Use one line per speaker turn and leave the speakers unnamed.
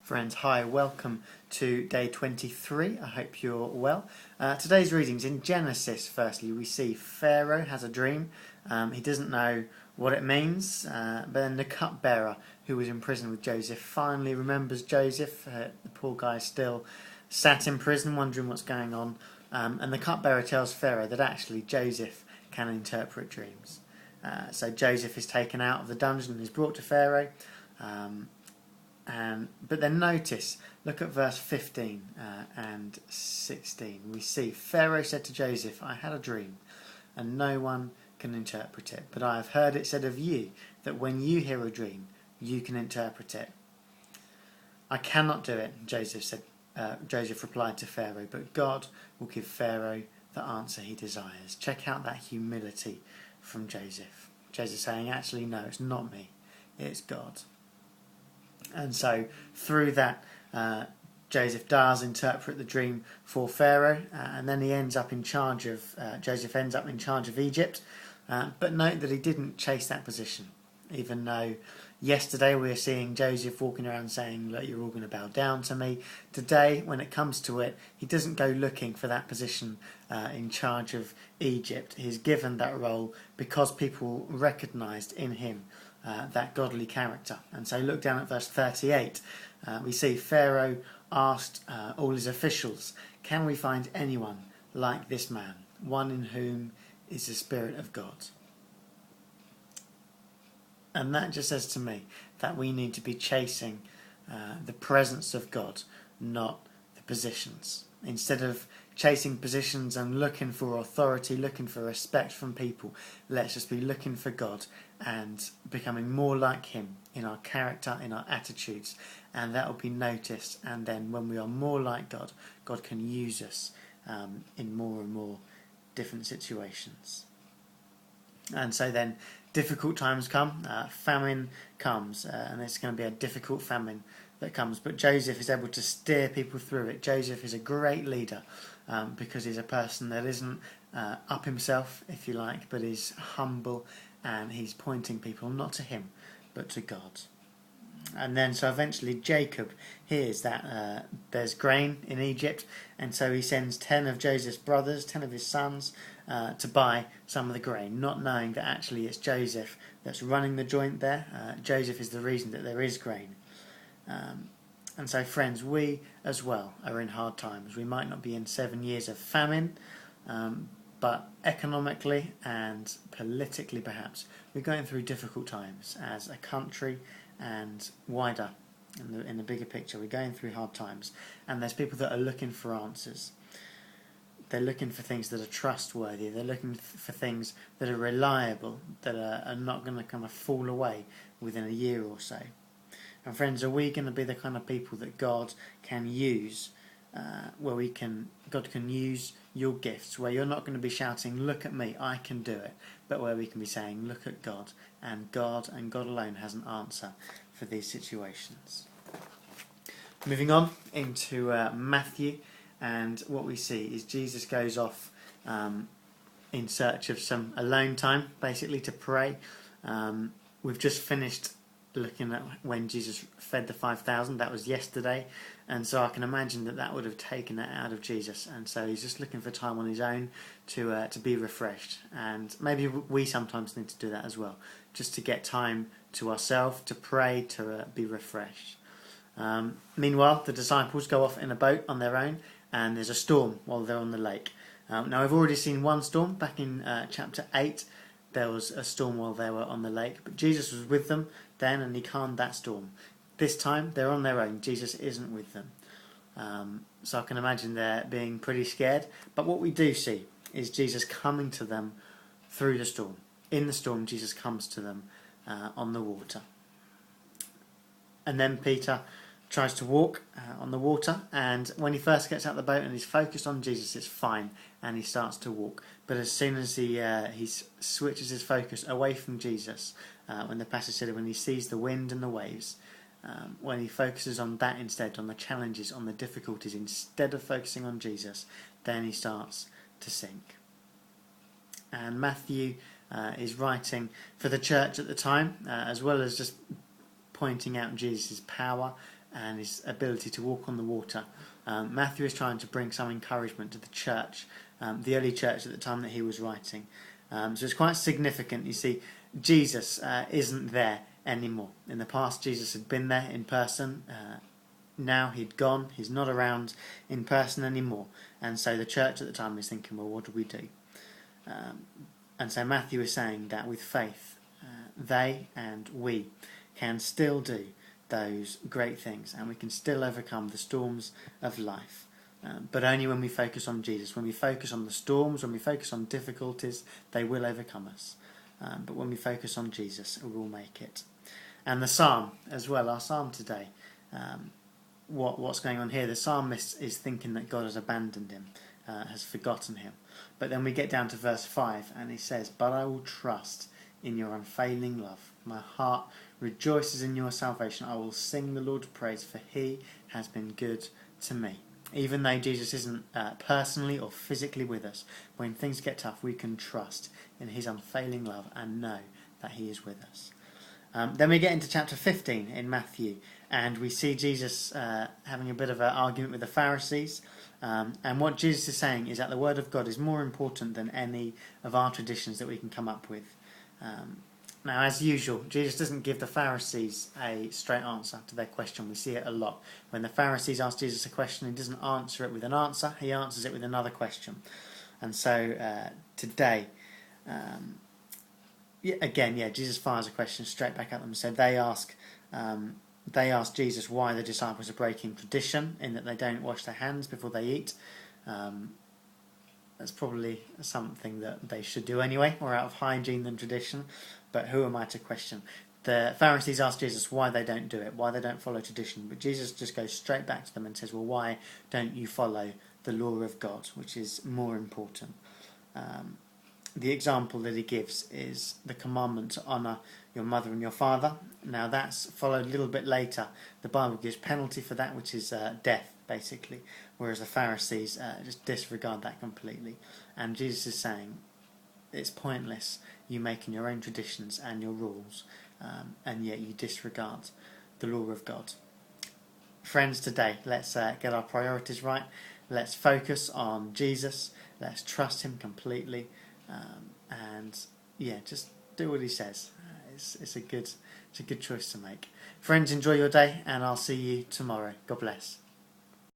Friends, hi, welcome to day 23. I hope you're well. Today's readings in Genesis. Firstly, we see Pharaoh has a dream. He doesn't know what it means, but then the cupbearer who was in prison with Joseph finally remembers Joseph. The poor guy still sat in prison wondering what's going on, and the cupbearer tells Pharaoh that actually Joseph can interpret dreams. So Joseph is taken out of the dungeon and is brought to Pharaoh. But then look at verse 15 and 16. We see Pharaoh said to Joseph, I had a dream, and no one can interpret it. But I have heard it said of you that when you hear a dream, you can interpret it. I cannot do it, Joseph said. Joseph replied to Pharaoh, but God will give Pharaoh the answer he desires. Check out that humility from Joseph. Joseph saying, actually, no, it's not me, it's God. And so through that, Joseph does interpret the dream for Pharaoh, and then Joseph ends up in charge of Egypt. But note that he didn't chase that position, even though yesterday we were seeing Joseph walking around saying, look, you're all going to bow down to me. Today, when it comes to it, he doesn't go looking for that position in charge of Egypt. He's given that role because people recognised in him that godly character. And so look down at verse 38. We see Pharaoh asked all his officials, can we find anyone like this man, one in whom is the Spirit of God? And that just says to me that we need to be chasing the presence of God, not the positions. Instead of chasing positions and looking for authority, looking for respect from people, let's just be looking for God and becoming more like him in our character, in our attitudes, and that will be noticed. And then when we are more like God, God can use us in more and more different situations. And so then difficult times come, famine comes, and it's going to be a difficult famine that comes, but Joseph is able to steer people through it. Joseph is a great leader because he's a person that isn't up himself, if you like, but is humble, and he's pointing people not to him but to God. And then so eventually Jacob hears that there's grain in Egypt, and so he sends 10 of Joseph's brothers, 10 of his sons, to buy some of the grain, not knowing that actually it's Joseph that's running the joint there. Joseph is the reason that there is grain. And so friends, we as well are in hard times. We might not be in 7 years of famine, but economically and politically perhaps we're going through difficult times as a country, and wider in the bigger picture we're going through hard times, and there's people that are looking for answers. They're looking for things that are trustworthy, they're looking for things that are reliable, that are not going to kind of fall away within a year or so. And friends, are we going to be the kind of people that God can use, God can use your gifts, where you're not going to be shouting, look at me, I can do it, but where we can be saying, look at God and God alone has an answer for these situations. Moving on into Matthew, and what we see is Jesus goes off in search of some alone time, basically to pray. We've just finished looking at when Jesus fed the 5,000. That was yesterday, and so I can imagine that would have taken it out of Jesus, and so he's just looking for time on his own to be refreshed. And maybe we sometimes need to do that as well, just to get time to ourselves, to pray, to be refreshed. Meanwhile, the disciples go off in a boat on their own, and there's a storm while they're on the lake. Now I've already seen one storm back in chapter 8. There was a storm while they were on the lake, but Jesus was with them then and he calmed that storm. This time they're on their own. Jesus isn't with them. So I can imagine they're being pretty scared. But what we do see is Jesus coming to them through the storm. In the storm, Jesus comes to them on the water. And then Peter tries to walk on the water, and when he first gets out of the boat and he's focused on Jesus, it's fine, and he starts to walk. But as soon as he switches his focus away from Jesus, when the passage said when he sees the wind and the waves, when he focuses on that instead, on the challenges, on the difficulties, instead of focusing on Jesus, then he starts to sink. And Matthew is writing for the church at the time, as well as just pointing out Jesus' power and his ability to walk on the water, Matthew is trying to bring some encouragement to the church, the early church at the time that he was writing. So it's quite significant. You see, Jesus isn't there anymore. In the past, Jesus had been there in person. Now he'd gone. He's not around in person anymore. And so the church at the time is thinking, well, what do we do? And so Matthew is saying that with faith, they and we can still do those great things, and we can still overcome the storms of life. But only when we focus on Jesus. When we focus on the storms, when we focus on difficulties, they will overcome us. But when we focus on Jesus, we will make it. And the psalm as well, our psalm today, what's going on here? The psalmist is thinking that God has abandoned him, has forgotten him. But then we get down to verse 5, and he says, "But I will trust in your unfailing love. My heart rejoices in your salvation. I will sing the Lord's praise, for he has been good to me." Even though Jesus isn't personally or physically with us, when things get tough, we can trust in his unfailing love and know that he is with us. Then we get into chapter 15 in Matthew, and we see Jesus having a bit of an argument with the Pharisees. And what Jesus is saying is that the word of God is more important than any of our traditions that we can come up with. Now, as usual, Jesus doesn't give the Pharisees a straight answer to their question. We see it a lot. When the Pharisees ask Jesus a question, he doesn't answer it with an answer. He answers it with another question. And so today, Jesus fires a question straight back at them. So they ask Jesus why the disciples are breaking tradition in that they don't wash their hands before they eat. That's probably something that they should do anyway, more out of hygiene than tradition. But who am I to question? The Pharisees ask Jesus why they don't do it, why they don't follow tradition. But Jesus just goes straight back to them and says, well, why don't you follow the law of God, which is more important? The example that he gives is the commandment to honour your mother and your father. Now that's followed a little bit later. The Bible gives penalty for that, which is death, basically, whereas the Pharisees just disregard that completely. And Jesus is saying it's pointless you making your own traditions and your rules, and yet you disregard the law of God. Friends, today let's get our priorities right. Let's focus on Jesus. Let's trust him completely, and just do what he says. It's a good choice to make. Friends, enjoy your day, and I'll see you tomorrow. God bless.